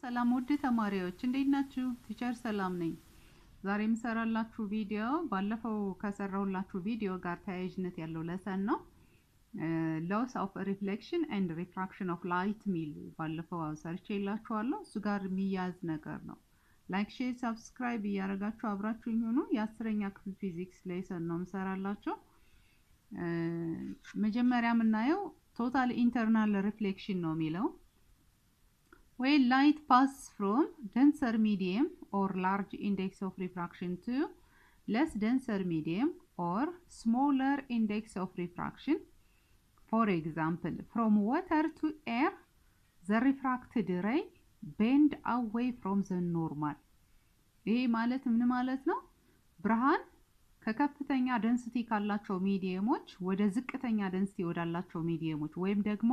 ሰላም ውድ ተማሪዎች እንዴት ናችሁ? ቲቸር ሰላም ነኝ። ዛሬ የምሰራላችሁ ቪዲዮ ባለፈው ከሰራሁላችሁ ቪዲዮ ጋር ተያያዥነት ያለው ለሰን ነው። loss of reflection and refraction of light ሚል ባለፈው ሰርቼላችኋለሁ። እሱ ጋር የሚያዝ ነገር ነው። ላይክ ሼር ሰብስክራይብ እያደረጋችሁ አብራችሁኝ ሁኑ። የ10ኛ ክፍል ፊዚክስ ሌሰን ነው የምሰራላችሁ። መጀመሪያ የምናየው total internal reflection ነው የሚለው when light passes from denser medium or large index of refraction to less denser medium or smaller index of refraction. For example, from water to air, the refracted ray bend away from the normal. ይሄ ማለት ምን ማለት ነው? ብርሃን ከከፍተኛ ዴንሲቲ ካላቸው ሚዲየሞች ወደ ዝቅተኛ ዴንሲቲ ወዳላቸው ሚዲየሞች ወይም ደግሞ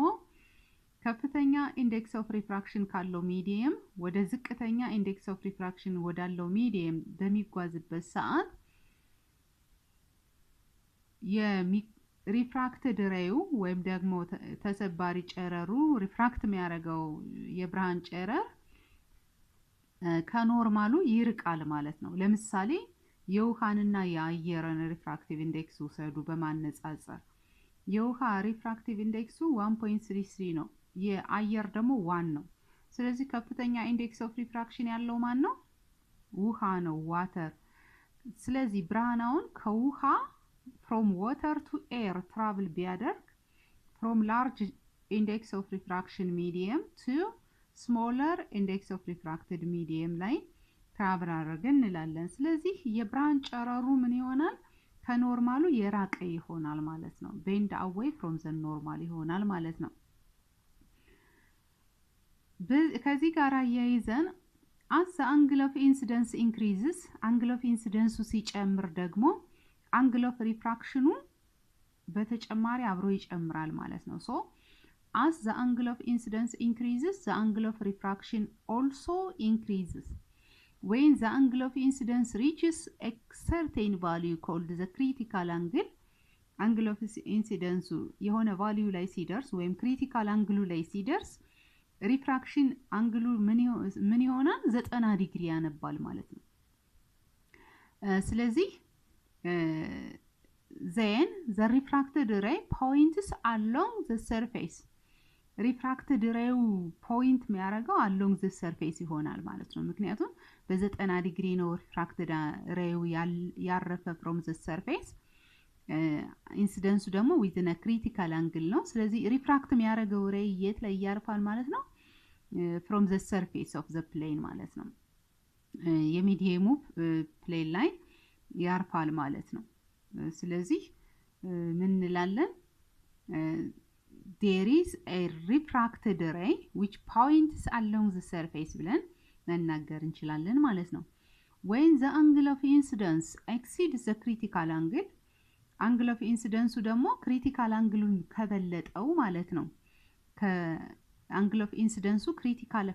ከፍተኛ ኢንዴክስ ኦፍ ሪፍራክሽን ካለው ሚዲየም ወደ ዝቅተኛ ኢንዴክስ ኦፍ ሪፍራክሽን ወዳለው ሚዲየም በሚጓዝበት ሰዓት የሪፍራክትድ ሬዩ ወይም ደግሞ ተሰባሪ ጨረሩ ሪፍራክት የሚያደርገው የብርሃን ጨረር ከኖርማሉ ይርቃል ማለት ነው። ለምሳሌ የውሃንና የአየርን ሪፍራክቲቭ ኢንዴክስ ወሰዱ በማነጻጸር የውሃ ሪፍራክቲቭ ኢንዴክሱ 1.33 ነው። የአየር ደግሞ 1 ነው። ስለዚህ ከፍተኛ ኢንዴክስ ኦፍ ሪፍራክሽን ያለው ማን ነው? ውሃ ነው፣ ዋተር። ስለዚህ ብርሃናውን ከውሃ from water to air travel ቢያደርግ from large index of refraction medium to smaller index of refracted medium ላይ travel አደረገን እንላለን። ስለዚህ የብርሃን ጨረሩ ምን ይሆናል? ከኖርማሉ የራቀ ይሆናል ማለት ነው። bend away from the normal ይሆናል ማለት ነው። ከዚህ ጋር ያይዘን as the angle of incidence increases, angle of incidence ሲጨምር ደግሞ angle of refraction በተጨማሪ አብሮ ይጨምራል ማለት ነው። so as the angle of incidence increases, the angle of refraction also increases. When the angle of incidence reaches a certain value called the critical angle, angle of incidence የሆነ value ላይ ሲደርስ ወይም critical angle ላይ ሲደርስ ሪፍራክሽን አንግሉ ምን ይሆናል? 90 ዲግሪ ያነባል ማለት ነው። ስለዚህ then the refracted ray points along the surface. refracted ray point የሚያደርገው along the surface ይሆናል ማለት ነው። ምክንያቱም በ90 ዲግሪ ነው refracted ray ያረፈ from the surface። ኢንሲደንሱ ደግሞ within a critical angle ነው። ስለዚህ ሪፍራክት የሚያደርገው ሬይ የት ላይ ያርፋል ማለት ነው? from the surface of the plane ማለት ነው። የሚዲየሙ ፕሌን ላይ ያርፋል ማለት ነው። ስለዚህ ምን እንላለን? there is a refracted ray which points along the surface ብለን መናገር እንችላለን ማለት ነው። when the angle of incidence exceeds the critical angle, angle of incidence ደግሞ critical angle ከበለጠው ማለት ነው። ከangle of incidence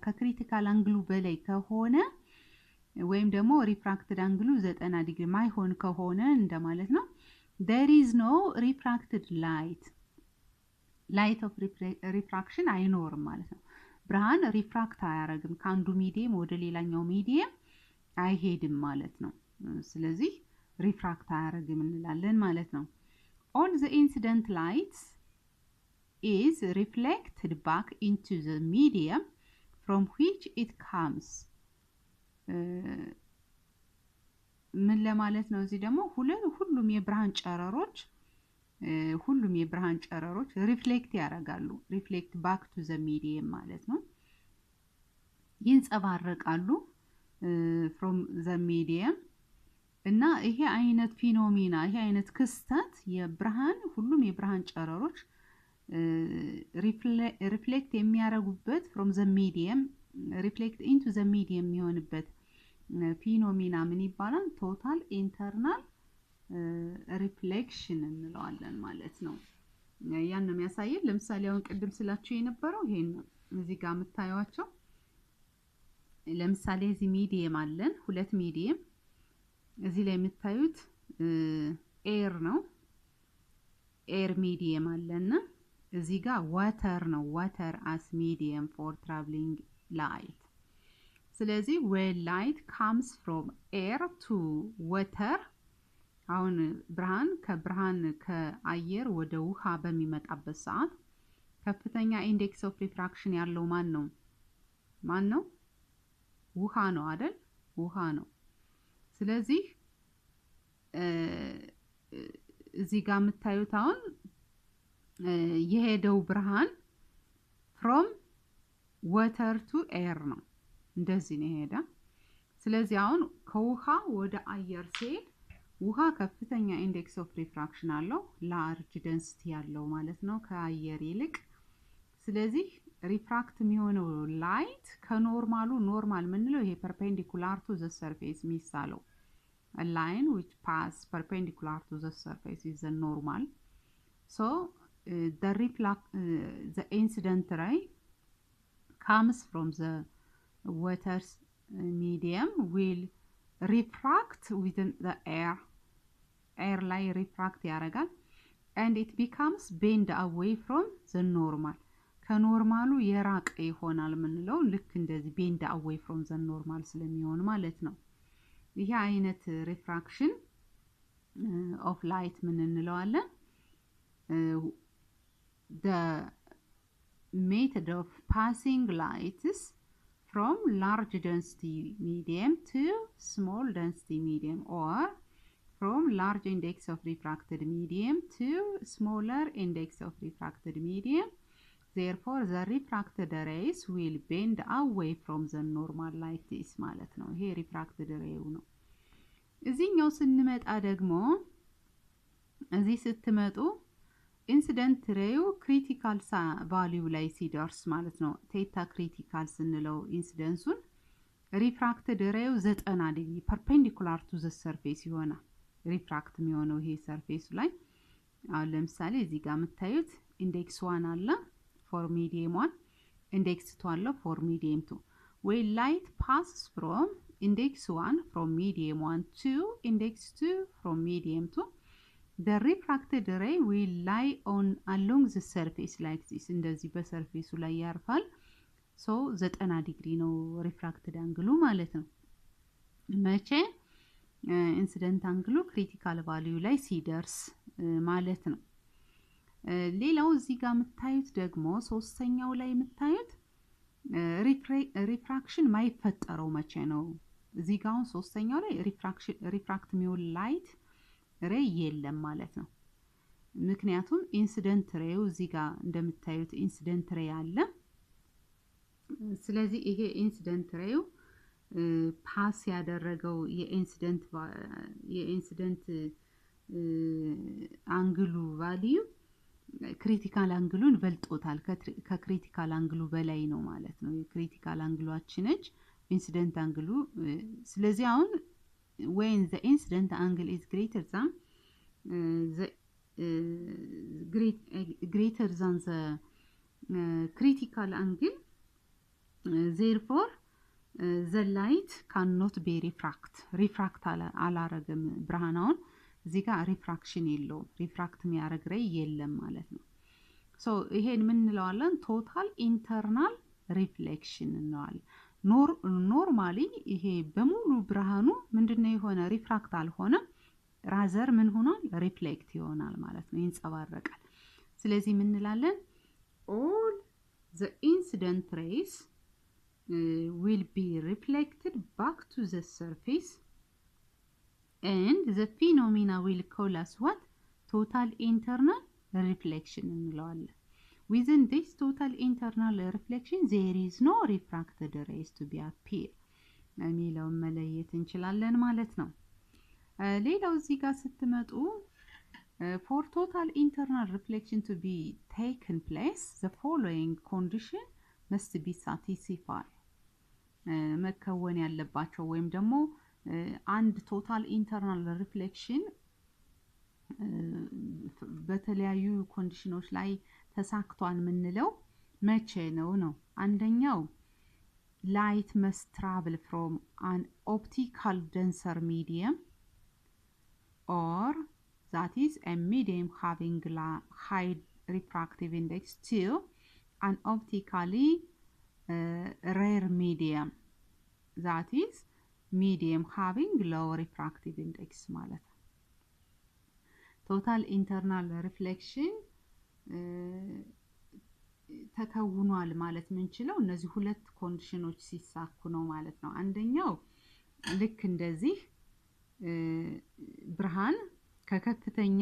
ከክሪቲካል አንግሉ በላይ ከሆነ ወይም ደግሞ refracted አንግሉ 90 ዲግሪ ማይሆን ከሆነ እንደማለት ነው። there is no refracted light of refraction አይኖርም ማለት ነው። ብርሃን ሪፍራክት አያረግም፣ ከአንዱ ሚዲየም ወደ ሌላኛው ሚዲየም አይሄድም ማለት ነው። ስለዚህ ሪፍራክት አያረግም እንላለን ማለት ነው። all the incident light is reflected back into the medium from which it comes. ምን ለማለት ነው? እዚህ ደግሞ ሁሉም የብርሃን ጨረሮች ሪፍሌክት ያደርጋሉ። ሪፍሌክት ባክ ቱ ዘ ሚዲየም ማለት ነው። ይንጸባረቃሉ from the medium እና ይሄ አይነት ፊኖሜና ይሄ አይነት ክስተት ሁሉም የብርሃን ጨረሮች ሪፍሌክት የሚያደርጉበት from the medium reflect into the medium የሚሆንበት ፊኖሜና ምን ይባላል? total internal reflection እንለዋለን ማለት ነው። ያን ነው የሚያሳየው። ለምሳሌ አሁን ቅድም ስላችሁ የነበረው ይሄን እዚህ ጋር የምታዩዋቸው ለምሳሌ እዚህ ሚዲየም አለን፣ ሁለት ሚዲየም እዚህ ላይ የምታዩት ኤር ነው። ኤር ሚዲየም አለና እዚህ ጋር ዋተር ነው። ዋተር as medium for traveling light ስለዚህ when light comes from air to water አሁን ብርሃን ከአየር ወደ ውሃ በሚመጣበት ሰዓት ከፍተኛ ኢንዴክስ ኦፍ ሪፍራክሽን ያለው ማን ነው ውሃ ነው አይደል ውሃ ነው ስለዚህ እዚህ ጋር የምታዩት አሁን የሄደው ብርሃን from water to air ነው እንደዚህ ነው ሄዳ ስለዚህ አሁን ከውሃ ወደ አየር ሲሄድ ውሃ ከፍተኛ ኢንዴክስ ኦፍ ሪፍራክሽን አለው ላርጅ ዴንሲቲ ያለው ማለት ነው ከአየር ይልቅ ስለዚህ ሪፍራክት የሚሆነው ላይት ከኖርማሉ ኖርማል ምንለው ይሄ perpendicular to the surface ሚሳለው a line which pass perpendicular to the surface is the normal so the incident ray comes from the water's medium will refract within the air ላይ refract ያደርጋል and it becomes bend away from the normal ከኖርማሉ የራቀ ይሆናል ምንለው ልክ እንደዚህ bend away from the normal ስለሚሆን ማለት ነው ይሄ አይነት refraction of light ምን እንለዋለን the method of passing light is from large density medium to small density medium or from large index of refracted medium to smaller index of refracted medium therefore the refracted rays will bend away from the normal like this ማለት ነው ይሄ refracted ray ነው እዚህኛው ስንመጣ ደግሞ እዚህ ስትመጡ ኢንሲደንት ሬዩ ክሪቲካል ቫልዩ ላይ ሲደርስ ማለት ነው ቴታ ክሪቲካል ስንለው ኢንሲደንሱን ሪፍራክትድ ሬዩ 90 ዲግሪ perpendicular to the surface ይሆናል ሪፍራክት የሚሆነው ይሄ ሰርፌሱ ላይ አሁን ለምሳሌ እዚህ ጋር የምታዩት ኢንዴክስ 1 አለ for medium 1 index 2 አለ for medium 2 when light passes from index 1 from medium 1 to index 2 from medium 2 the refracted ray will lie along the surface like this እንደዚህ በሰርፌሱ ላይ ያርፋል so 90 ዲግሪ ነው refracted አንግሉ ማለት ነው መቼ ኢንሲደንት አንግሉ ክሪቲካል ቫልዩ ላይ ሲደርስ ማለት ነው ሌላው እዚህ ጋር የምታዩት ደግሞ ሶስተኛው ላይ የምታዩት ሪፍራክሽን ማይፈጠረው መቼ ነው እዚህ ጋር ሶስተኛው ላይ ሪፍራክት የሚሆን ላይት ሬይ የለም ማለት ነው ምክንያቱም ኢንሲደንት ሬው እዚህ ጋር እንደምታዩት ኢንሲደንት ሬይ አለ ስለዚህ ይሄ ኢንሲደንት ሬው ፓስ ያደረገው የኢንሲደንት አንግሉ ቫልዩ ክሪቲካል አንግሉን በልጦታል ከክሪቲካል አንግሉ በላይ ነው ማለት ነው የክሪቲካል አንግሏችን ነች ኢንሲደንት አንግሉ ስለዚህ አሁን when the incident angle is greater than the critical angle therefore the light cannot be refract አላረገም ብርሃናውን እዚህ ጋር ሪፍራክሽን የለው ሪፍራክት የሚያረግ ሬይ የለም ማለት ነው ሶ ይሄን ምን እንለዋለን ቶታል ኢንተርናል ሪፍሌክሽን እንለዋለን ኖርማሊ ይሄ በሙሉ ብርሃኑ ምንድነው የሆነ ሪፍራክት አልሆነ ራዘር ምን ሆኗል ሪፍሌክት ይሆናል ማለት ነው ይንጸባረቃል ስለዚህ ምን እንላለን all the incident rays will be reflected back to the surface and the phenomena will call us what total internal reflection እንለዋለን within this total internal reflection there is no refracted rays to be appear የሚለው መለየት እንችላለን ማለት ነው ሌላው እዚህ ጋር ስትመጡ for total internal reflection to be taken place the following condition must be satisfied መከወን ያለባቸው ወይም ደግሞ አንድ ቶታል ኢንተርናል ሪፍሌክሽን በተለያዩ ኮንዲሽኖች ላይ ተሳክቷል ምንለው መቼ ነው አንደኛው light must travel from an optical denser medium or that is a medium having high refractive index to an optically rare medium that is medium having low refractive index ማለት ነው። total internal reflection ተከውኗል ማለት ምንችለው እነዚህ ሁለት ኮንዲሽኖች ሲሳኩ ነው ማለት ነው። አንደኛው ልክ እንደዚህ ብርሃን ከከፍተኛ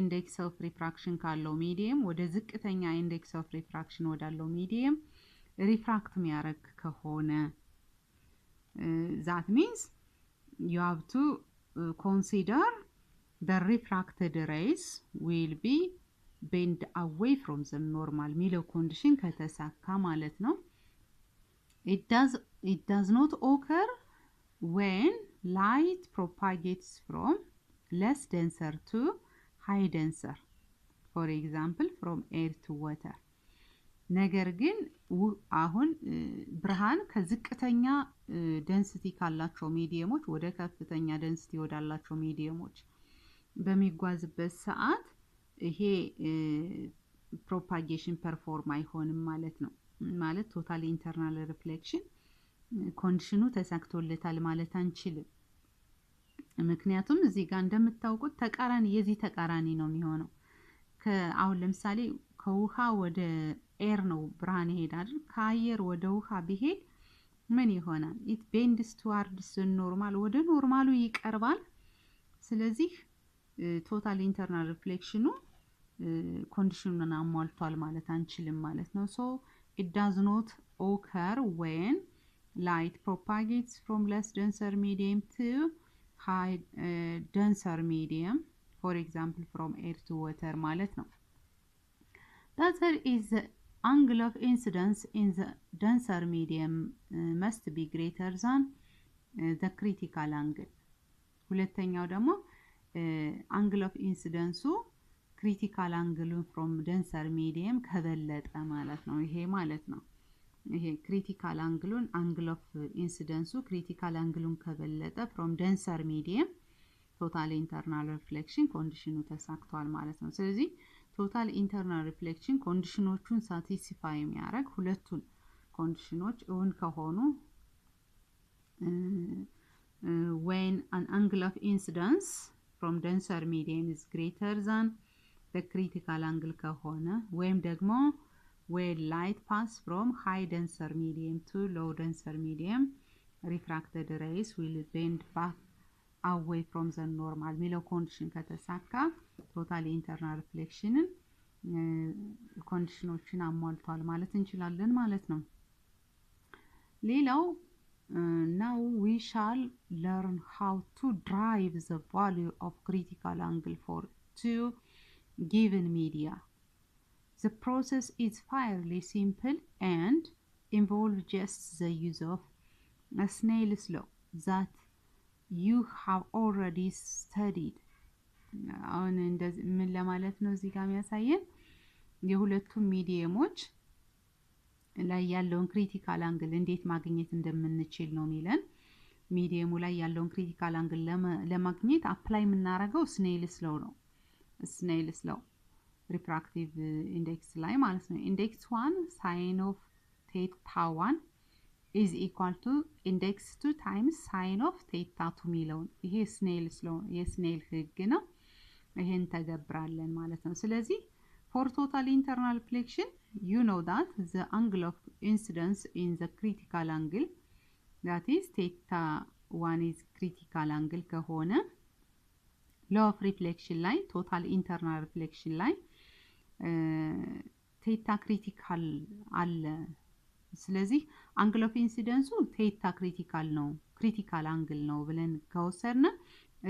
ኢንዴክስ ኦፍ ሪፍራክሽን ካለው ሚዲየም ወደ ዝቅተኛ ኢንዴክስ ኦፍ ሪፍራክሽን ወዳለው ሚዲየም ሪፍራክት የሚያደርግ ከሆነ that means you have to consider the refracted rays will be bend away from the normal ሚለው ኮንዲሽን ከተሳካ ማለት ነው። it does not occur when light propagates from less denser to high denser, for example from air to water. ነገር ግን አሁን ብርሃን ከዝቅተኛ ዴንሲቲ ካላቸው ሚዲየሞች ወደ ከፍተኛ ዴንሲቲ ወዳላቸው ሚዲየሞች በሚጓዝበት ሰዓት ይሄ ፕሮፓጌሽን ፐርፎርም አይሆንም ማለት ነው። ማለት ቶታል ኢንተርናል ሪፍሌክሽን ኮንዲሽኑ ተሳክቶለታል ማለት አንችልም። ምክንያቱም እዚህ ጋር እንደምታውቁት ተቃራኒ የዚህ ተቃራኒ ነው የሚሆነው። አሁን ለምሳሌ ከውሃ ወደ ኤር ነው ብርሃን ይሄዳል። ከአየር ወደ ውሃ ቢሄድ ምን ይሆናል? it bends towards the normal ወደ ኖርማሉ ይቀርባል። ስለዚህ ቶታል ኢንተርናል ሪፍሌክሽኑ ኮንዲሽኑን አሟልቷል ማለት አንችልም ማለት ነው። so it does not occur when light propagates from less denser medium to high denser medium, for example from air to water ማለት ነው። that is the angle of incidence in the denser medium must be greater than the critical angle. ሁለተኛው ደግሞ angle of incidence critical angle from denser medium ከበለጠ ማለት ነው። ይሄ ማለት ነው ይሄ critical angle of incidence critical angle ከበለጠ from denser medium total internal reflection ኮንዲሽኑ ተሳክቷል ማለት ነው። ስለዚህ total internal reflection ኮንዲሽኖቹን ሳቲስፋይ የሚያደርግ ሁለቱን ኮንዲሽኖች እውን ከሆኑ when an angle of incidence from denser medium is greater than the critical angle ከሆነ ወይም ደግሞ when light pass from high denser medium to low denser medium refracted rays will bend back away from the normal ሚለው ኮንዲሽን ከተሳካ total internal reflection ኮንዲሽኖችን አሟልቷል ማለት እንችላለን ማለት ነው። ሌላው now we shall learn how to derive the value of critical angle for two given media. The process is fairly simple and involves just the use of a Snell's law that you have already studied. አሁን እንደዚህ ምን ለማለት ነው እዚህ ጋር የሚያሳየን የሁለቱም ሚዲየሞች ላይ ያለውን ክሪቲካል አንግል እንዴት ማግኘት እንደምንችል ነው የሚለን። ሚዲየሙ ላይ ያለውን ክሪቲካል አንግል ለማግኘት አፕላይ የምናደርገው ስኔልስ ሎው ነው። ስኔልስ ሎው ሪፍራክቲቭ ኢንዴክስ ላይ ማለት ነው። ኢንዴክስ 1 ሳይን ኦፍ ቴታ 1 is equal to index 2 times sin of theta 2 ሚለውን ይሄ ስኔልስ ሎው የስኔል ህግ ነው። ይሄን ተገብራለን ማለት ነው። ስለዚህ for total internal reflection you know that the angle of incidence in the critical angle that is theta 1 is critical angle ከሆነ law of reflection ላይ total internal reflection ላይ theta critical አለ። ስለዚህ angle of incidence theta critical ነው critical angle ነው ብለን ከወሰድን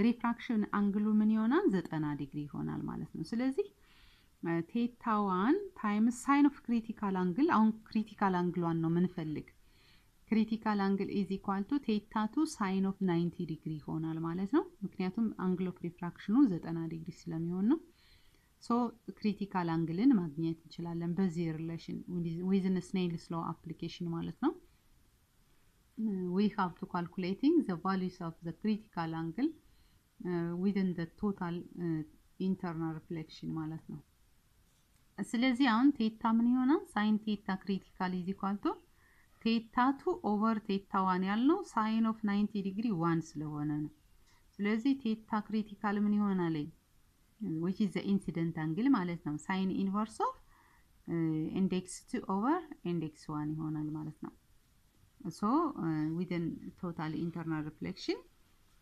refraction angle ምን ይሆናል 90 ዲግሪ ይሆናል ማለት ነው። ስለዚህ theta 1 times sin of critical angle አሁን critical angle ነው ምንፈልግ critical angle is equal to theta 2 sin of 90 ዲግሪ ይሆናል ማለት ነው። ምክንያቱም angle of refraction 90 ዲግሪ ስለሚሆን ነው። so critical angle ማግኘት እንችላለን በዚህ relation within Snell's law application ማለት ነው። we have to calculating the values of the critical angle within the total internal reflection ማለት ነው። ስለዚህ አሁን ቴታ ምን ይሆናል sin theta critical is equal to ቴታ 2 ኦቨር ቴታ 1 ያልነው ሳይን ኦፍ 90 ዲግሪ 1 ስለሆነ ነው። ስለዚህ ቴታ ክሪቲካል ምን ይሆናል? which is the incident angle ማለት ነው። ሳይን ኢንቨርስ ኦፍ ኢንዴክስ 2 ኦቨር ኢንዴክስ 1 ይሆናል ማለት ነው። so within total internal reflection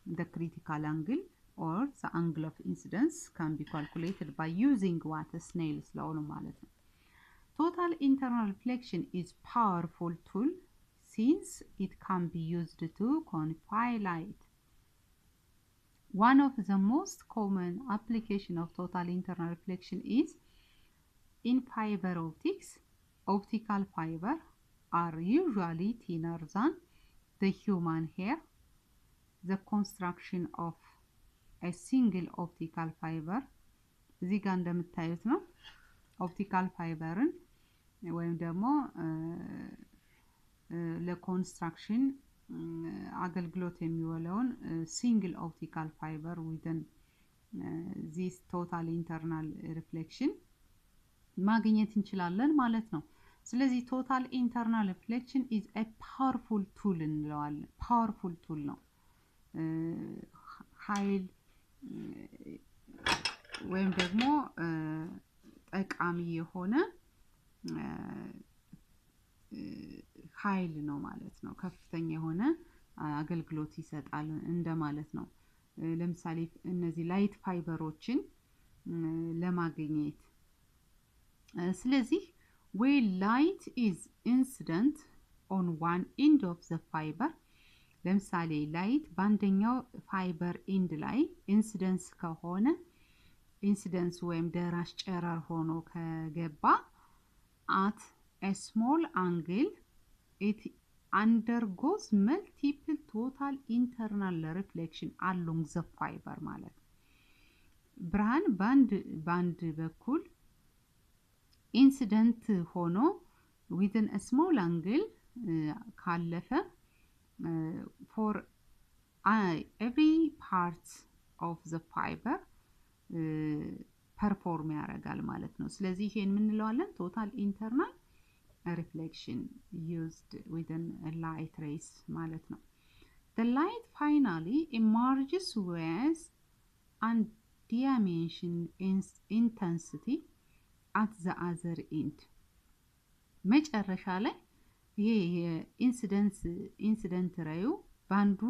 the critical angle or the angle of incidence can be calculated by using what Snell's law ማለት ነው። Total internal reflection is powerful tool since it can be used to quantify light. One of the most common application of total internal reflection is in fiber optics. Optical fiber are usually thinner than the human hair. The construction of a single optical fiber እዚህ ጋር እንደምታዩት ነው። ኦፕቲካል ፋይበርን ወይም ደግሞ ለኮንስትራክሽን አገልግሎት የሚውለውን ሲንግል ኦፕቲካል ፋይበር within this total internal reflection ማግኘት እንችላለን ማለት ነው። ስለዚህ total internal reflection is a powerful tool እንለዋለን። powerful tool ነው። ኃይል ወይም ደግሞ ጠቃሚ የሆነ ኃይል ነው ማለት ነው። ከፍተኛ የሆነ አገልግሎት ይሰጣል እንደማለት ነው። ለምሳሌ እነዚህ ላይት ፋይበሮችን ለማግኘት ስለዚህ when light is incident on one end of the fiber ለምሳሌ ላይት በአንደኛው ፋይበር ኤንድ ላይ ኢንሲደንስ ከሆነ ኢንሲደንስ ወይም ደራሽ ጨረር ሆኖ ከገባ at a small angle it undergoes multiple total internal reflection along the fiber ማለት ብርሃን ባንድ በኩል ኢንሲደንት ሆኖ within a small angle ካለፈ for every part of the fiber perform ያደርጋል ማለት ነው። ስለዚህ ይሄን ምን እንለዋለን? total internal reflection used within a light rays ማለት ነው። the light finally emerges with undimensioned intensity at the other end መጨረሻ ላይ ይሄ ኢንሲደንት ራዩ ባንዱ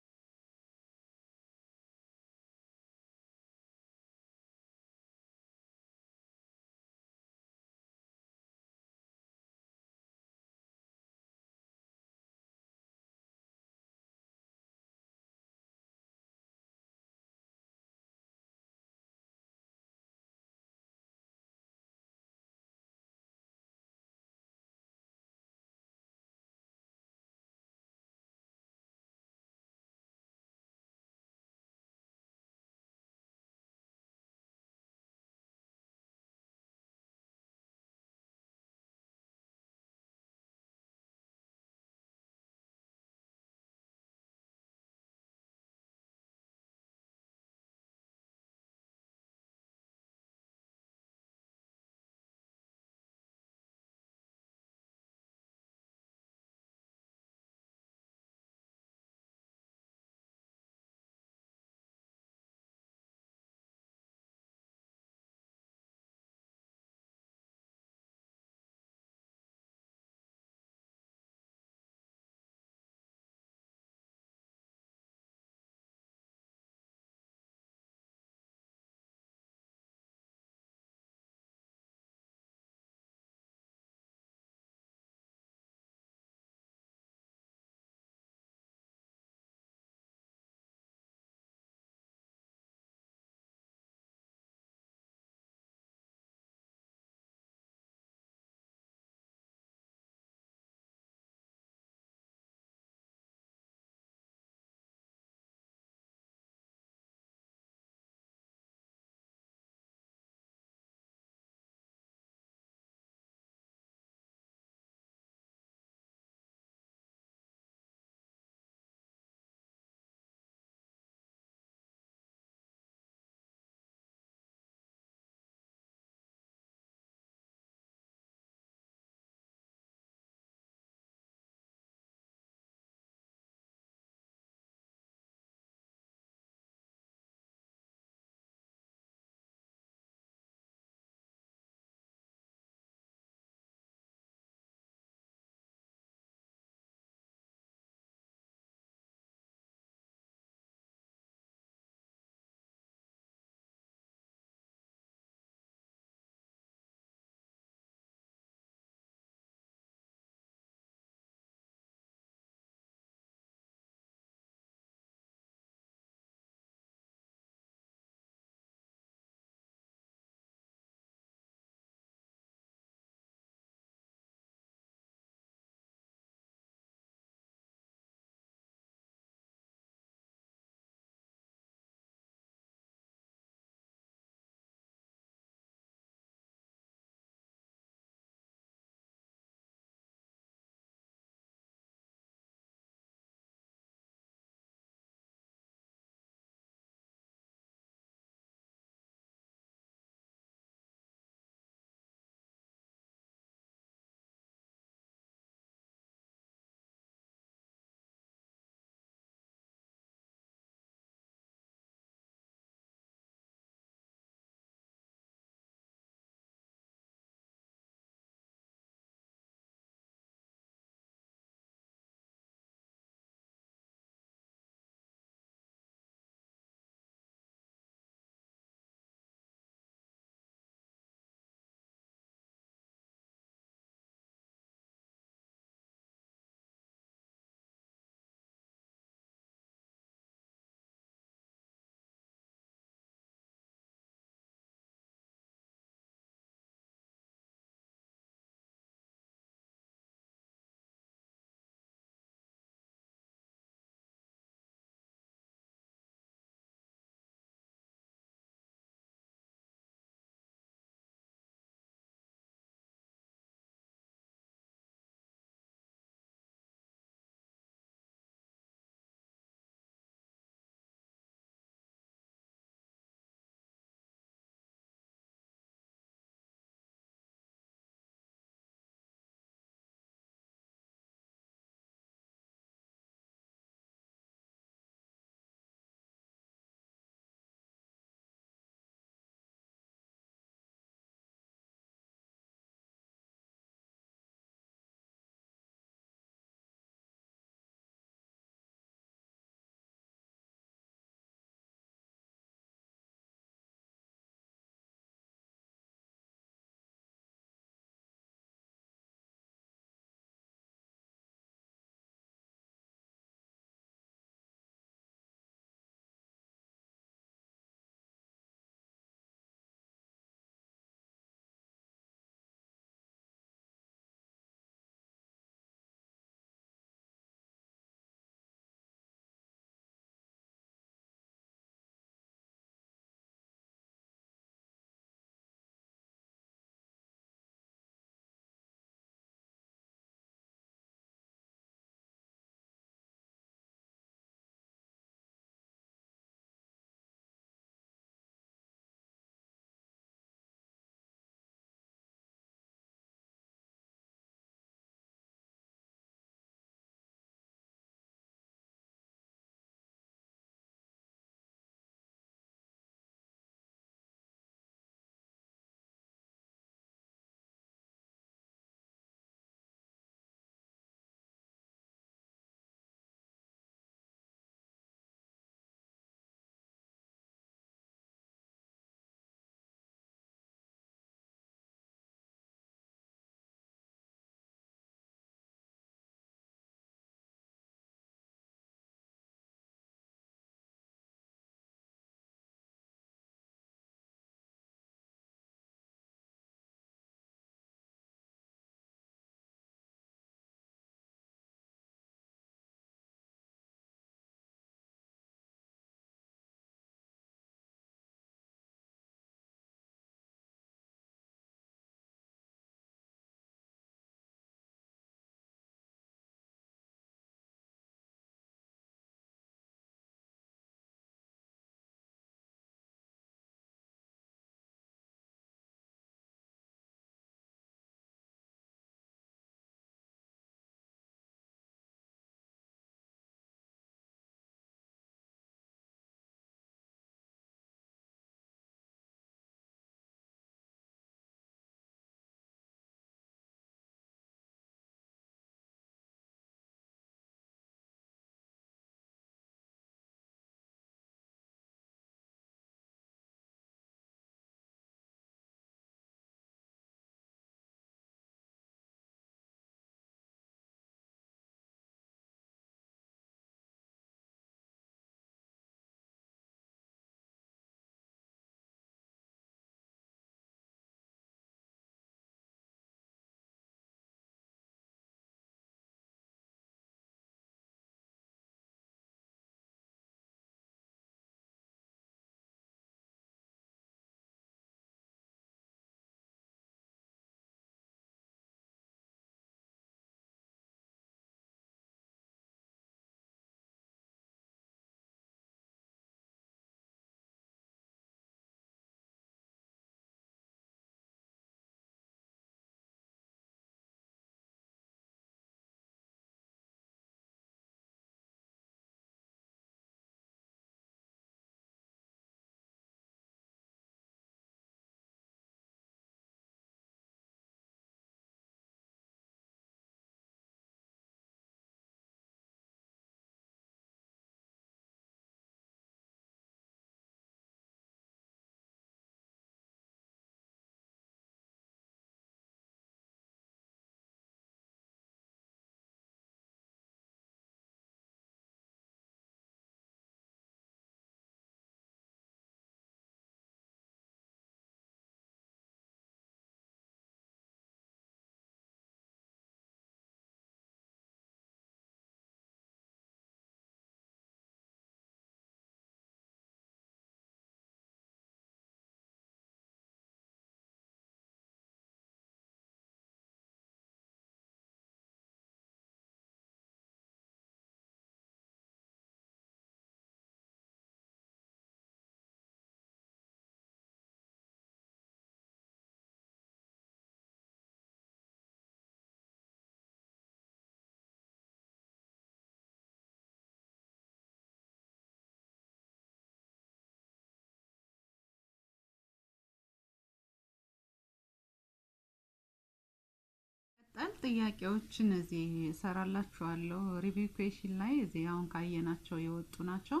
በመቀጠል ጥያቄዎችን እዚህ ሰራላችኋለሁ ሪቪው ኩዌስችን ላይ እዚህ አሁን ካየናቸው የወጡ ናቸው።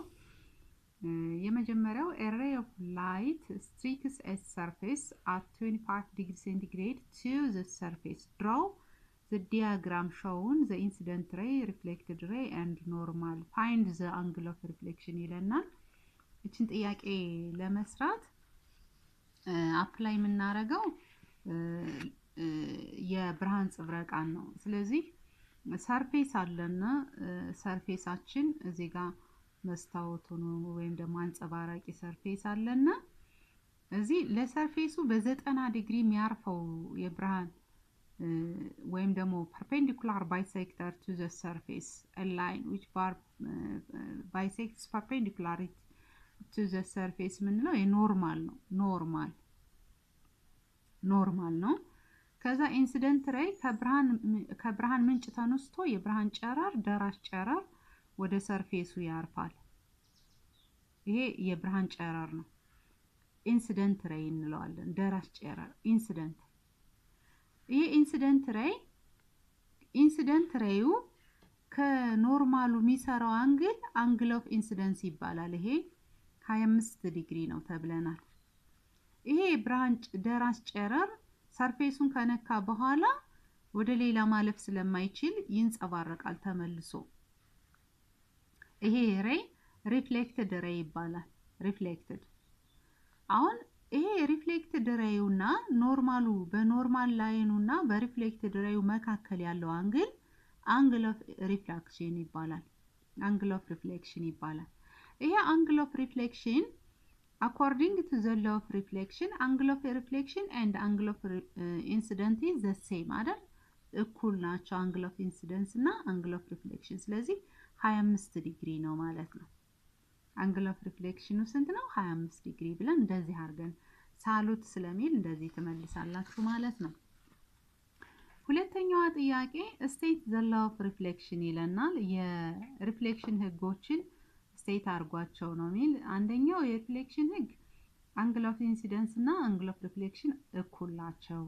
የመጀመሪያው a ray of light strikes a surface at 25 degrees centigrade to the surface. Draw the diagram showing the incident ray, reflected ray and normal. Find the angle of reflection ይለናል። እቺን ጥያቄ ለመስራት አፕላይ የምናደርገው የብርሃን ጽብረቃን ነው። ስለዚህ ሰርፌስ አለና ሰርፌሳችን እዚህ ጋር መስታወቱ ነው ወይም ደግሞ አንጸባራቂ ሰርፌስ አለና እዚህ ለሰርፌሱ በ90 ዲግሪ የሚያርፈው የብርሃን ወይም ደግሞ perpendicular bisector to the surface a line which bisects perpendicular to the surface ምንለው የኖርማል ነው ኖርማል ነው። ከዛ ኢንሲደንት ሬይ ከብርሃን ምንጭ ተነስቶ የብርሃን ጨረር ደራሽ ጨረር ወደ ሰርፌሱ ያርፋል። ይሄ የብርሃን ጨረር ነው። ኢንሲደንት ሬይ እንለዋለን። ደራሽ ጨረር ኢንሲደንት። ይሄ ኢንሲደንት ሬዩ ከኖርማሉ የሚሰራው አንግል ኦፍ ኢንሲደንስ ይባላል። ይሄ 25 ዲግሪ ነው ተብለናል። ይሄ ብርሃን ደራሽ ጨረር ሰርፌሱን ከነካ በኋላ ወደ ሌላ ማለፍ ስለማይችል ይንጸባረቃል ተመልሶ። ይሄ ሬይ ሪፍሌክትድ ሬይ ይባላል። ሪፍሌክትድ። አሁን ይሄ ሪፍሌክትድ ሬዩና ኖርማሉ በኖርማል ላይኑና በሪፍሌክትድ ሬዩ መካከል ያለው አንግል ኦፍ ሪፍሌክሽን ይባላል። አንግል ኦፍ ሪፍሌክሽን ይባላል። ይሄ አንግል ኦፍ ሪፍሌክሽን according to the law of reflection, angle of reflection and angle of incidence is the same አይደል? እኩል ናቸው angle of incidence እና angle of reflection። ስለዚህ 25 ዲግሪ ነው ማለት ነው። angle of reflection ስንት ነው? 25 ዲግሪ ብለን እንደዚህ አድርገን ሳሉት ስለሚል እንደዚህ ተመልሳላችሁ ማለት ነው። ሁለተኛዋ ጥያቄ state the law of reflection ይለናል። የሪፍሌክሽን ህጎችን ስቴት አርጓቸው ነው ሚል። አንደኛው የሪፍሌክሽን ህግ አንግል ኦፍ ኢንሲደንስ እና አንግል ኦፍ ሪፍሌክሽን እኩል ናቸው።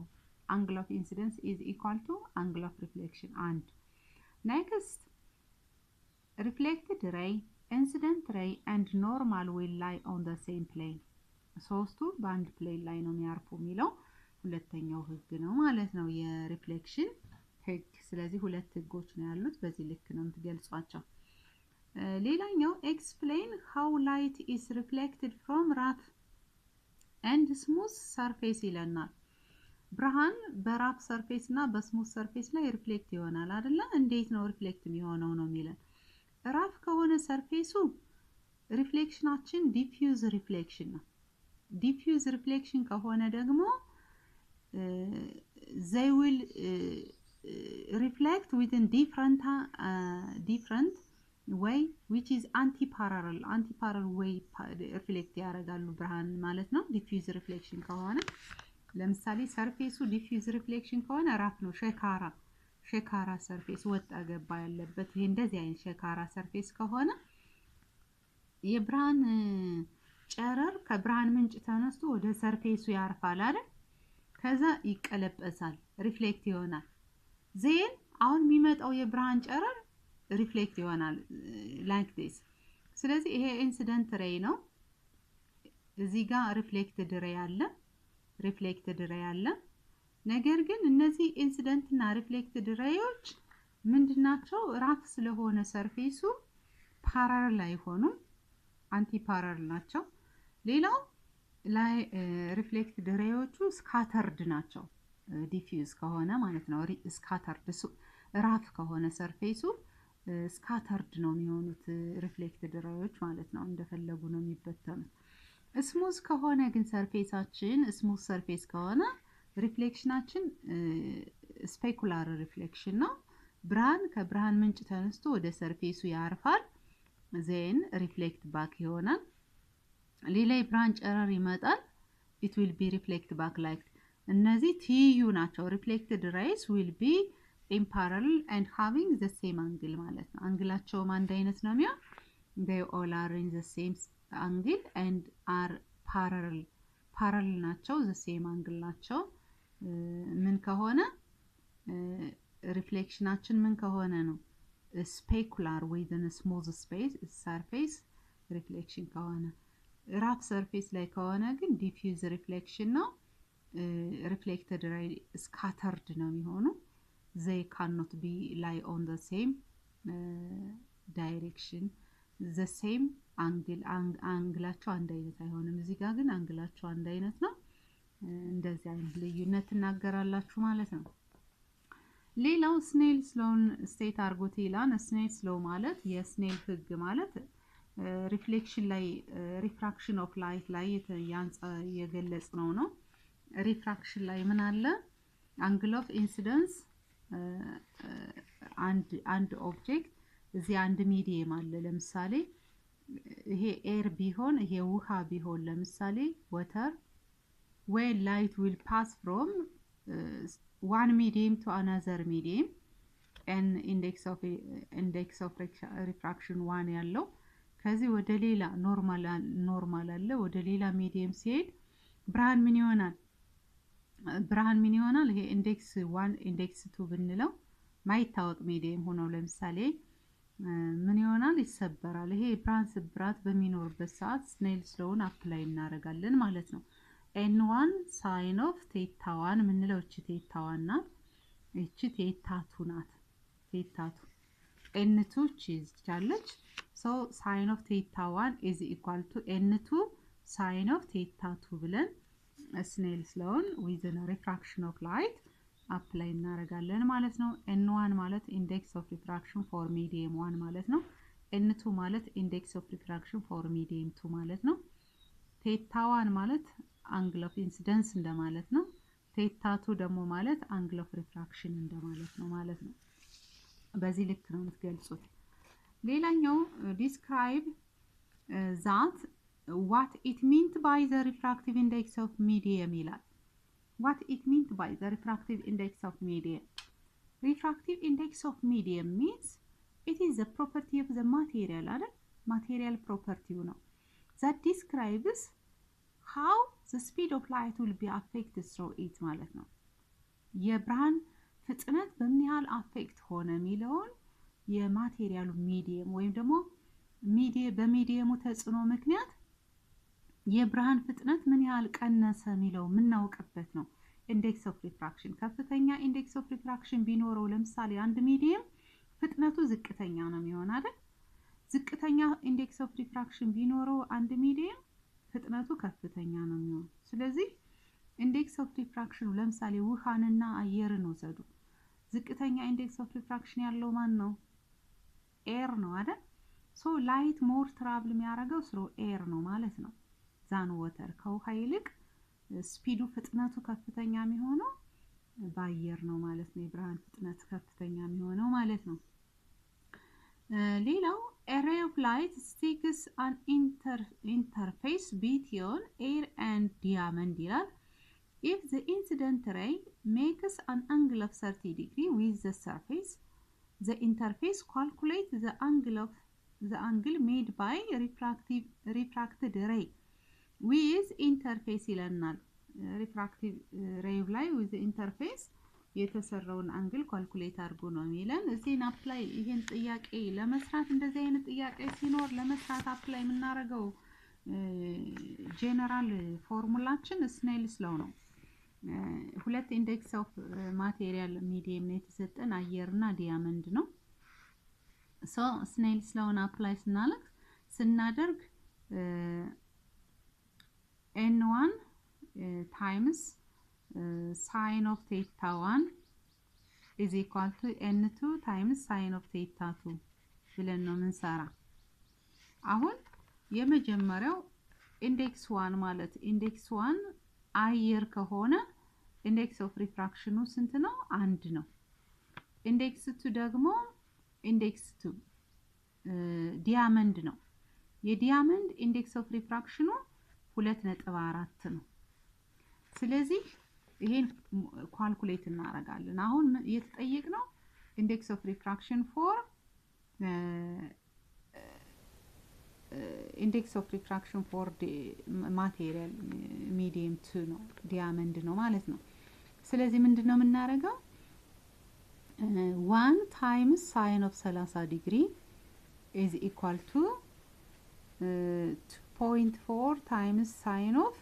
አንግል ኦፍ ኢንሲደንስ is equal to አንግል ኦፍ ሪፍሌክሽን አንድ። next reflected ray, incident ray and normal will lie on the same plane። ሶስቱ በአንድ ፕሌን ላይ ነው የሚያርፉ የሚለው ሁለተኛው ህግ ነው ማለት ነው የሪፍሌክሽን ህግ። ስለዚህ ሁለት ህጎች ነው ያሉት፣ በዚህ ልክ ነው የምትገልጿቸው። ሌላኛው explain how light is reflected from rough and smooth surface ይለናል። ብርሃን በራፍ ሰርፌስ እና በስሙዝ ሰርፌስ ላይ ሪፍሌክት ይሆናል አይደለ? እንዴት ነው ሪፍሌክት የሚሆነው ነው የሚለን። ራፍ ከሆነ ሰርፌሱ ሪፍሌክሽናችን ዲፊዩዝ ሪፍሌክሽን ነው። ዲፊዩዝ ሪፍሌክሽን ከሆነ ደግሞ they will reflect within different way which is anti-parallel way reflect ያደርጋሉ ብርሃን ማለት ነው። ዲፊዩዝ ሪፍሌክሽን ከሆነ ለምሳሌ ሰርፌሱ ዲፊዩዝ ሪፍሌክሽን ከሆነ ራፍ ነው፣ ሸካራ ሰርፌስ ወጣ ገባ ያለበት ይሄ እንደዚህ አይነት ሸካራ ሰርፌስ ከሆነ የብርሃን ጨረር ከብርሃን ምንጭ ተነስቶ ወደ ሰርፌሱ ያርፋል አይደል? ከዛ ይቀለበሳል፣ ሪፍሌክት ይሆናል። ዜን አሁን የሚመጣው የብርሃን ጨረር ሪፍሌክት ይሆናል like this። ስለዚህ ይሄ ኢንሲደንት ሬይ ነው። እዚህ ጋር ሪፍሌክትድ ሬይ አለ። ነገር ግን እነዚህ ኢንሲደንት እና ሪፍሌክትድ ሬዮች ምንድናቸው? ራፍ ስለሆነ ሰርፌሱ ፓራለል አይሆኑም፣ አንቲ ፓራለል ናቸው። ሌላው ላይ ሪፍሌክትድ ሬዮቹ ስካተርድ ናቸው። ዲፊዩዝ ከሆነ ማለት ነው። ስካተርድ ራፍ ከሆነ ሰርፌሱ ስካተርድ ነው የሚሆኑት ሪፍሌክትድ ሬዮች ማለት ነው። እንደፈለጉ ነው የሚበተኑት። ስሙዝ ከሆነ ግን ሰርፌሳችን ስሙዝ ሰርፌስ ከሆነ ሪፍሌክሽናችን ስፔኩላር ሪፍሌክሽን ነው። ብርሃን ከብርሃን ምንጭ ተነስቶ ወደ ሰርፌሱ ያርፋል፣ ዜን ሪፍሌክት ባክ ይሆናል። ሌላ የብርሃን ጨረር ይመጣል፣ it will be reflect back like እነዚህ ትይዩ ናቸው። reflected rays will be in parallel and having the same angle ማለት ነው። አንግላቸውም አንድ አይነት ነው የሚሆነው። they all are in the same angle and are parallel ናቸው፣ the same angle ናቸው። ምን ከሆነ ሪፍሌክሽናችን ምን ከሆነ ነው ስፔኩላር within a smooth space surface ሪፍሌክሽን ከሆነ ራፍ ሰርፌስ ላይ ከሆነ ግን ዲፊውዝ ሪፍሌክሽን ነው reflected ray scattered ነው የሚሆነው they cannot be lie on the same direction the same አንግላቸው አንድ አይነት አይሆንም እዚህ ጋር ግን አንግላቸው አንድ አይነት ነው እንደዚህ አይነት ልዩነት እናገራላችሁ ማለት ነው ሌላው ስኔልስ ሎውን ስቴት አርጎት ይላል ስኔልስ ሎው ማለት የስኔል ህግ ማለት ሪፍሌክሽን ላይ ሪፍራክሽን ኦፍ ላይት ላይ የገለጽ ነው ሪፍራክሽን ላይ ምን አለ አንግል ኦፍ ኢንሲደንስ አንድ ኦብጀክት እዚህ አንድ ሚዲየም አለ ለምሳሌ ይሄ ኤር ቢሆን ይሄ ውሃ ቢሆን ለምሳሌ water when light will pass from one medium to another medium and index of refraction 1 ያለው ከዚህ ወደ ሌላ ኖርማል አለ ወደ ሌላ ሚዲየም ሲሄድ ብርሃን ምን ይሆናል ይሄ ኢንዴክስ 1 ኢንዴክስ 2 ብንለው ማይታወቅ ሚዲየም ሆኖ ለምሳሌ ምን ይሆናል ይሰበራል ይሄ ብርሃን ስብራት በሚኖርበት ሰዓት ስኔልስ ሎውን አፕላይ እናደርጋለን ማለት ነው n1 sin of theta 1 ምንለው እቺ theta 1 ናት እቺ theta 2 ናት theta 2 n2 ቺዝ ቻለች so sin of theta 1 is equal to n2 sin of theta 2 ብለን ስኔልስ ሎውን within a refraction of light አፕላይ እናደርጋለን ማለት ነው n1 ማለት index of refraction for medium 1 ማለት ነው n2 ማለት index of refraction for medium 2 ማለት ነው theta 1 ማለት angle of incidence እንደማለት ነው theta 2 ደግሞ ማለት angle of refraction እንደማለት ነው ማለት ነው በዚህ ልክ ነው የምትገልጹት ሌላኛው describe that what it meant by the refractive index of medium ይላል what it meant by the refractive index of medium refractive index of medium means it is the property of the material አይደል material property ነው that describes how the speed of light will be affected through it ማለት ነው የብርሃን ፍጥነት በምን ያህል አፌክት ሆነ የሚለውን የማቴሪያሉ ሚዲየም ወይም ደግሞ በሚዲየሙ ተጽዕኖ ምክንያት የብርሃን ፍጥነት ምን ያህል ቀነሰ የሚለው ምናውቅበት ነው ኢንዴክስ ኦፍ ሪፍራክሽን ከፍተኛ ኢንዴክስ ኦፍ ሪፍራክሽን ቢኖረው ለምሳሌ አንድ ሚዲየም ፍጥነቱ ዝቅተኛ ነው የሚሆነው አይደል ዝቅተኛ ኢንዴክስ ኦፍ ሪፍራክሽን ቢኖረው አንድ ሚዲየም ፍጥነቱ ከፍተኛ ነው የሚሆነው ስለዚህ ኢንዴክስ ኦፍ ሪፍራክሽን ለምሳሌ ውሃንና አየርን ወሰዱ ዝቅተኛ ኢንዴክስ ኦፍ ሪፍራክሽን ያለው ማን ነው ኤር ነው አይደል ሶ ላይት ሞር ትራቭል የሚያደርገው ስሩ ኤር ነው ማለት ነው ዛን ወተር ከውሃ ይልቅ ስፒዱ ፍጥነቱ ከፍተኛ የሚሆነው በአየር ነው ማለት ነው የብርሃን ፍጥነት ከፍተኛ የሚሆነው ማለት ነው ሌላው a ray of light sticks an interface between air and diamond ይላል if the incident ray makes an angle of 30 degree with the surface the interface calculates the angle made by refracted ray with interface ይለናል refractive ray ላይ with the interface የተሰራውን አንግል ካልኩሌት አድርጎ ነው የሚለን እዚህን አፕላይ ይሄን ጥያቄ ለመስራት እንደዚህ አይነት ጥያቄ ሲኖር ለመስራት አፕላይ የምናደርገው ጄነራል ፎርሙላችን ስኔልስ ሎው ነው ሁለት ኢንዴክስ ኦፍ ማቴሪያል ሚዲየም ነው የተሰጠን አየርና ዲያመንድ ነው ሶ ስኔልስ ሎውን አፕላይ ስናደርግ n1 times sin of theta 1 is equal to n2 times sin of theta 2 ብለን ነው ምንሰራ አሁን የመጀመሪያው ኢንዴክስ 1 ማለት ኢንዴክስ 1 አየር ከሆነ ኢንዴክስ ኦፍ ሪፍራክሽኑ ስንት ነው 1 ነው ኢንዴክስ 2 ደግሞ ኢንዴክስ 2 ዲያመንድ ነው የዲያመንድ ኢንዴክስ ኦፍ ሪፍራክሽኑ 2.4 ነው ስለዚህ ይሄን ካልኩሌት እናደርጋለን አሁን የተጠየቅነው ኢንዴክስ ኦፍ ሪፍራክሽን ፎር ኢንዴክስ ኦፍ ሪፍራክሽን ፎር ማቴሪያል ሚዲየም 2 ነው ዲያመንድ ነው ማለት ነው ስለዚህ ምንድነው የምናደርገው 1 times sine of 30 degree is equal to 2.4 times sine of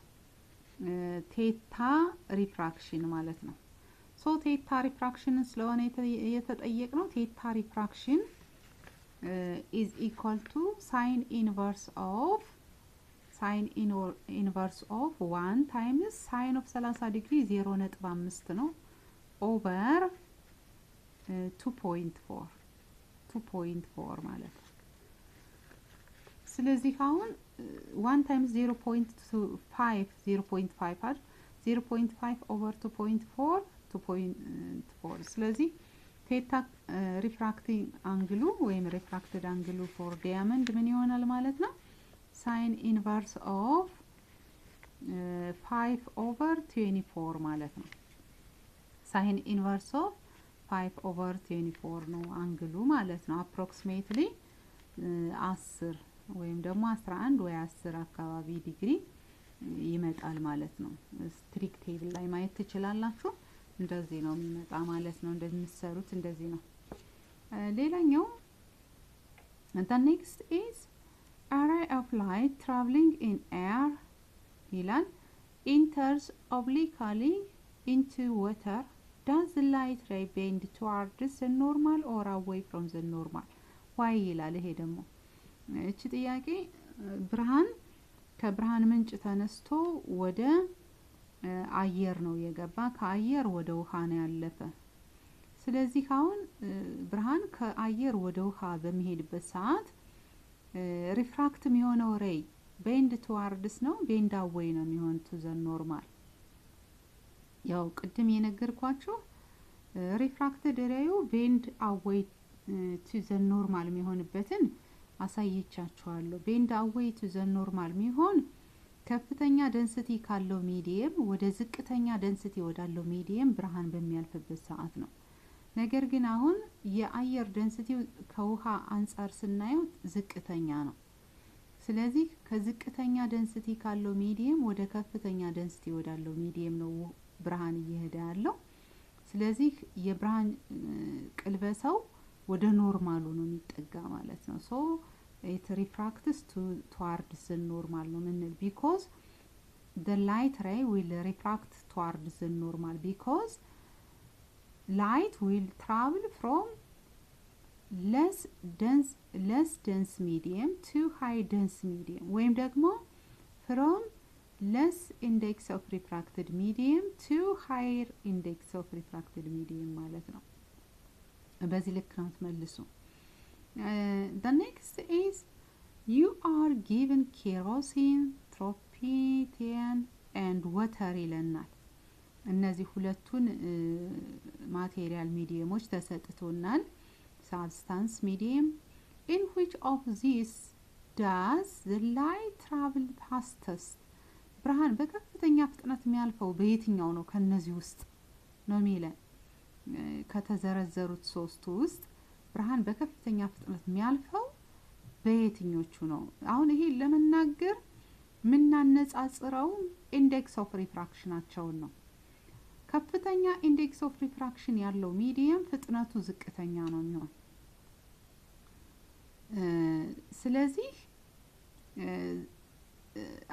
theta refraction ማለት ነው። ሶ theta refraction ስለሆነ የተጠየቅነው theta refraction is equal to sine inverse of 1 times sine of 30 degree 0.5 ነው over 2.4 ማለት ነው። ስለዚህ አሁን 1 times 0.5 አይደል 0.5 over 2.4 ስለዚህ theta refracting angle ወይም refracted angle for diamond ምን ይሆናል ማለት ነው sin inverse of 5 over 24 ማለት ነው። sin inverse of 5 over 24 ነው አንግሉ ማለት ነው። approximately 10 ወይም ደግሞ 11 ወይ 10 አካባቢ ዲግሪ ይመጣል ማለት ነው። ስትሪክ ቴብል ላይ ማየት ትችላላችሁ። እንደዚህ ነው የሚመጣ ማለት ነው። እንደምትሰሩት እንደዚህ ነው። ሌላኛው the next is array of light traveling in air ይላል enters obliquely into water. Does the light ray bend towards the normal or away from the normal? why ይላል። ይሄ ደግሞ እቺ ጥያቄ ብርሃን ከብርሃን ምንጭ ተነስቶ ወደ አየር ነው የገባ ከአየር ወደ ውሃ ነው ያለፈ። ስለዚህ አሁን ብርሃን ከአየር ወደ ውሃ በሚሄድበት ሰዓት ሪፍራክት የሚሆነው ሬይ ቤንድ ቱዋርድስ ነው ቤንድ አዌይ ነው የሚሆን ቱ ዘ ኖርማል። ያው ቅድም የነገርኳችሁ ሪፍራክትድ ሬዩ ቤንድ አዌይ ቱ ዘ ኖርማል የሚሆንበትን አሳይቻችኋለሁ። ቤንድ አዌይ ቱ ዘ ኖርማል የሚሆን ከፍተኛ ደንሲቲ ካለው ሚዲየም ወደ ዝቅተኛ ደንሲቲ ወዳለው ሚዲየም ብርሃን በሚያልፍበት ሰዓት ነው። ነገር ግን አሁን የአየር ደንሲቲው ከውሃ አንፃር ስናየው ዝቅተኛ ነው። ስለዚህ ከዝቅተኛ ደንሲቲ ካለው ሚዲየም ወደ ከፍተኛ ደንሲቲ ወዳለው ሚዲየም ነው ብርሃን እየሄደ ያለው። ስለዚህ የብርሃን ቅልበሳው ወደ ኖርማሉ ነው የሚጠጋ ማለት ነው። ሶ it refracts towards the normal ነው ምንል because the light ray will refract towards the normal because light will travel from less dense medium to high dense medium ወይም ደግሞ from less index of refracted medium to higher index of refracted medium ማለት ነው። በዚህ ልክ ነው ተመልሱ። The next is you are given kerosene, tropythene and water ይለናል። እነዚህ ሁለቱን ማቴሪያል ሚዲየሞች ተሰጥቶናል። substance medium in which of these does the light travel fastest? ብርሃን በከፍተኛ ፍጥነት የሚያልፈው በየትኛው ነው ከነዚህ ውስጥ ነው የሚለን። ከተዘረዘሩት ሶስቱ ውስጥ ብርሃን በከፍተኛ ፍጥነት የሚያልፈው በየትኞቹ ነው? አሁን ይሄ ለመናገር ምናነጻጽረው ኢንዴክስ ኦፍ ሪፍራክሽናቸውን ነው። ከፍተኛ ኢንዴክስ ኦፍ ሪፍራክሽን ያለው ሚዲየም ፍጥነቱ ዝቅተኛ ነው የሚሆን። ስለዚህ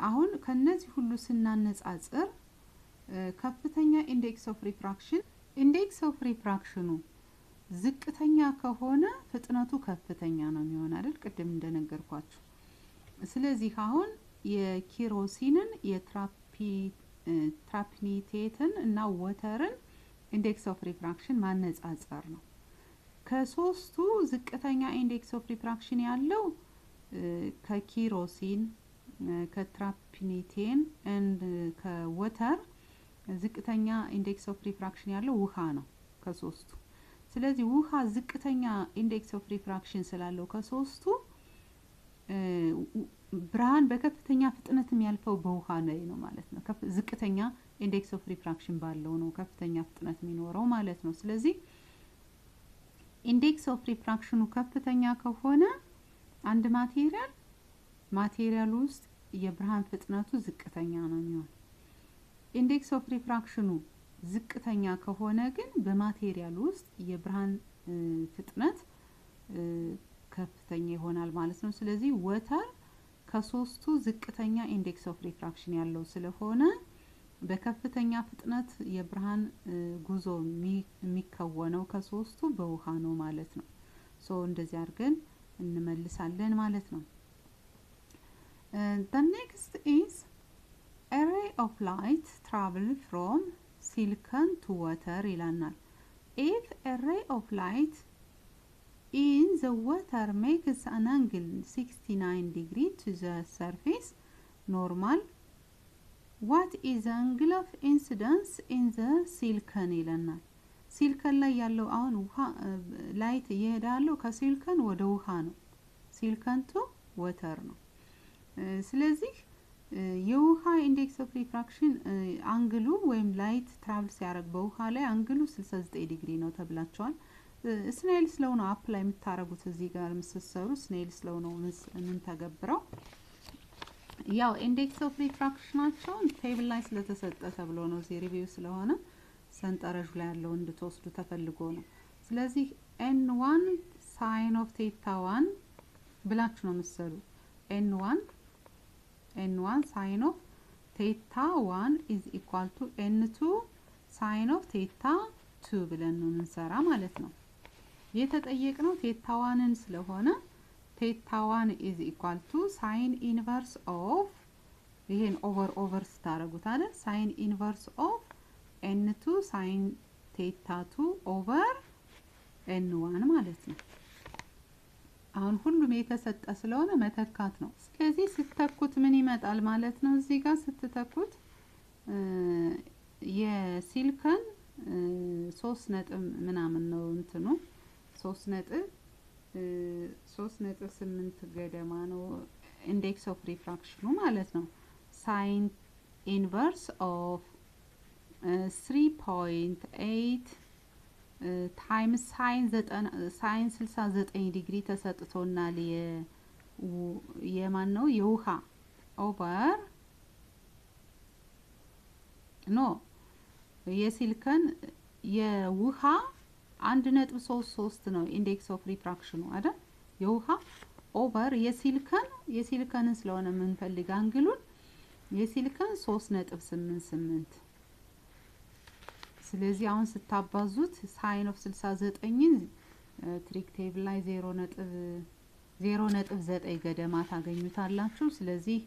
አሁን ከነዚህ ሁሉ ስናነጻጽር ከፍተኛ ኢንዴክስ ኦፍ ሪፍራክሽኑ ዝቅተኛ ከሆነ ፍጥነቱ ከፍተኛ ነው የሚሆን አይደል? ቅድም እንደነገርኳችሁ። ስለዚህ አሁን የኪሮሲንን የትራፕኒቴትን እና ወተርን ኢንዴክስ ኦፍ ሪፍራክሽን ማነጻጸር ነው። ከሶስቱ ዝቅተኛ ኢንዴክስ ኦፍ ሪፍራክሽን ያለው ከኪሮሲን ከትራፕኒቴን and ከወተር ዝቅተኛ ኢንዴክስ ኦፍ ሪፍራክሽን ያለው ውሃ ነው ከሶስቱ። ስለዚህ ውሃ ዝቅተኛ ኢንዴክስ ኦፍ ሪፍራክሽን ስላለው ከሶስቱ ብርሃን በከፍተኛ ፍጥነት የሚያልፈው በውሃ ላይ ነው ማለት ነው። ዝቅተኛ ኢንዴክስ ኦፍ ሪፍራክሽን ባለው ነው ከፍተኛ ፍጥነት የሚኖረው ማለት ነው። ስለዚህ ኢንዴክስ ኦፍ ሪፍራክሽኑ ከፍተኛ ከሆነ አንድ ማቴሪያል ውስጥ የብርሃን ፍጥነቱ ዝቅተኛ ነው የሚሆን። ኢንዴክስ ኦፍ ሪፍራክሽኑ ዝቅተኛ ከሆነ ግን በማቴሪያል ውስጥ የብርሃን ፍጥነት ከፍተኛ ይሆናል ማለት ነው። ስለዚህ ወተር ከሶስቱ ዝቅተኛ ኢንዴክስ ኦፍ ሪፍራክሽን ያለው ስለሆነ በከፍተኛ ፍጥነት የብርሃን ጉዞ የሚከወነው ከሶስቱ በውሃ ነው ማለት ነው። ሶ እንደዚህ አድርገን እንመልሳለን ማለት ነው። The next is a ray of light travel from silicon to water ይላናል። If a ray of light in the water makes an angle 69 degree to the surface normal, what is the angle of incidence in the silicon ይለናል። ሲልከን ላይ ያለው አሁን ውሃ ላይት ይሄዳለው ከሲልከን ወደ ውሃ ነው። ሲልከን ቱ ወተር ነው። ስለዚህ የውሃ ኢንዴክስ ኦፍ ሪፍራክሽን አንግሉ ወይም ላይት ትራቭል ሲያደርግ በውሃ ላይ አንግሉ 69 ዲግሪ ነው ተብላችኋል። ስኔል ስለው ነው አፕላይ የምታረጉት እዚህ ጋር ምሰሰሩ ስኔል ስለው ነው ምን ተገብረው ያው ኢንዴክስ ኦፍ ሪፍራክሽናቸውን ቴብል ላይ ስለተሰጠ ተብሎ ነው እዚህ ሪቪው ስለሆነ ሰንጠረዡ ላይ ያለው እንድትወስዱ ተፈልጎ ነው። ስለዚህ n1 sin of theta 1 ብላችሁ ነው መሰሉ n1 sin of theta 1 is equal to n2 sin of theta 2 ብለን ነው እንሰራ ማለት ነው። የተጠየቅነው theta 1ን ስለሆነ theta 1 is equal to sin inverse of ይሄን ኦቨር ስታረጉት አይደል sin inverse of n2 sin theta 2 over n1 ማለት ነው። አሁን ሁሉም የተሰጠ ስለሆነ መተካት ነው። ስለዚህ ስተኩት ምን ይመጣል ማለት ነው? እዚህ ጋር ስትተኩት የሲልከን 3 ነጥብ ምናምን ነው እንትኑ 3.8 ገደማ ነው ኢንዴክስ ኦፍ ሪፍራክሽኑ ማለት ነው። ሳይን ኢንቨርስ ኦፍ 3.8 ታይምስ ሳይን 69 ዲግሪ ተሰጥቶናል። የማን ነው የውሃ ኦቨር ኖ የሲልከን የውሃ 1.33 ነው ኢንዴክስ ኦፍ ሪፍራክሽኑ አይደል? የውሃ ኦቨር የሲልከንን ስለሆነ ምን ፈልግ አንግሉን የሲልከን 3.88 ስለዚህ አሁን ስታባዙት ሳይን ኦፍ 69ን ትሪክ ቴብል ላይ 0.9 ገደማ ታገኙታላችሁ። ስለዚህ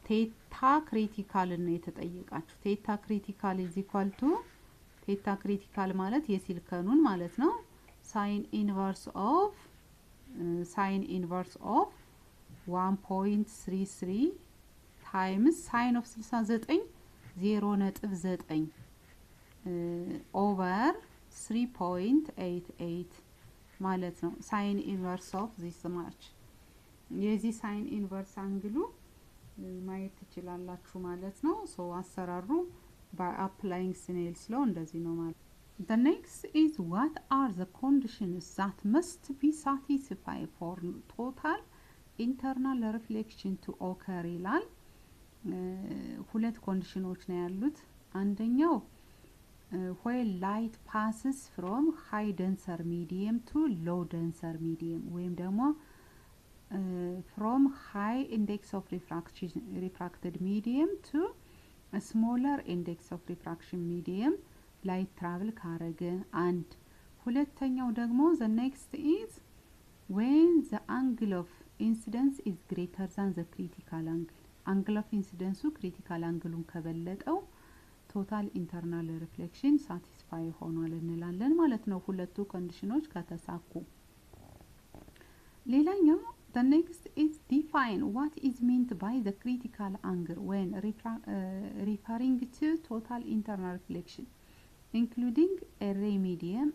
ቴታ ክሪቲካል ነው የተጠየቃችሁ። ቴታ ክሪቲካል is equal to ቴታ ክሪቲካል ማለት የሲልከኑን ማለት ነው ሳይን ኢንቨርስ ኦፍ 1.33 ታይምስ ሳይን ኦፍ 69 0.9 ኦቨር 3.88 ማለት ነው። ሳይን ኢንቨርስ ኦፍ ዚስ ማች የዚህ ሳይን ኢንቨርስ አንግሉ ማየት ትችላላችሁ ማለት ነው። ሶ አሰራሩ by applying Snell's law እንደዚህ ነው ማለት። The next is what are the conditions that must be satisfied for total internal reflection to occur ይላል። ሁለት ኮንዲሽኖች ነው ያሉት። አንደኛው when light passes from high denser medium to low denser medium ወይም ደግሞ from high index of refracted medium to a smaller index of refraction medium light travel ካረገ አንድ። ሁለተኛው ደግሞ the next is when the angle of incidence is greater than the critical angle of incidence critical angle ከበለጠው total internal reflection satisfy ሆኗል እንላለን ማለት ነው። ሁለቱ ኮንዲሽኖች ከተሳኩ ሌላኛው the next is define what is meant by the critical angle when referring to total internal reflection including a ray medium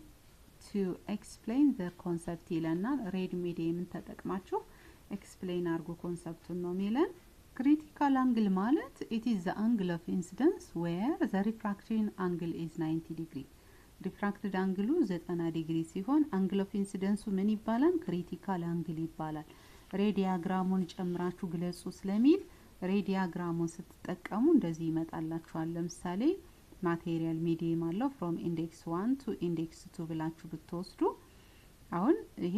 to explain the concept ይለናል። ሬድ ሚዲየምን ተጠቅማችሁ explain አርጉ ኮንሰፕቱን ነው የሚለን። critical angle ማለት it is the angle of incidence where the refraction angle is 90 degree refracted angle 90 ዲግሪ ሲሆን angle of incidence ምን ይባላል? critical angle ይባላል። ሬዲያግራሙን ጨምራችሁ ግለጹ ስለሚል ሬዲያግራሙን ስትጠቀሙ እንደዚህ ይመጣላችኋል። ለምሳሌ ማቴሪያል ሚዲየም አለው from index 1 to index 2 ብላችሁ ብትወስዱ አሁን ይሄ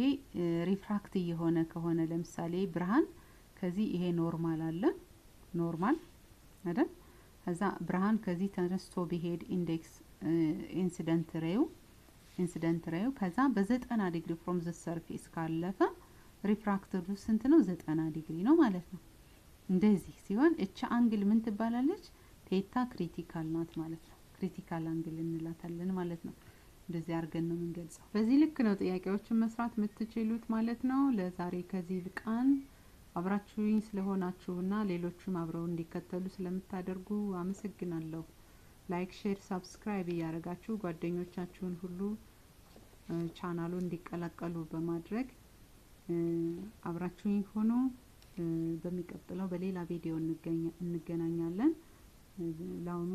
ሪፍራክት የሆነ ከሆነ ለምሳሌ ብርሃን ከዚህ ይሄ ኖርማል አለ ኖርማል አይደል ከዛ ብርሃን ከዚህ ተነስቶ ቢሄድ ኢንዴክስ ኢንሲደንት ሬው ከዛ በ90 ዲግሪ from the surface ካለፈ ሪፍራክተሩ ስንት ነው 90 ዲግሪ ነው ማለት ነው እንደዚህ ሲሆን እቺ አንግል ምን ትባላለች ቴታ ክሪቲካል ናት ማለት ነው ክሪቲካል አንግል እንላታለን ማለት ነው እንደዚህ አርገን ነው የምንገልጸው በዚህ ልክ ነው ጥያቄዎችን መስራት የምትችሉት ማለት ነው ለዛሬ ከዚህ ልቃን አብራችሁኝ ስለሆናችሁና ሌሎችም አብረው እንዲከተሉ ስለምታደርጉ አመሰግናለሁ ላይክ ሼር ሰብስክራይብ ያረጋችሁ ጓደኞቻችሁን ሁሉ ቻናሉን እንዲቀላቀሉ በማድረግ አብራችሁኝ ሆኖ በሚቀጥለው በሌላ ቪዲዮ እንገናኛለን ላውኑ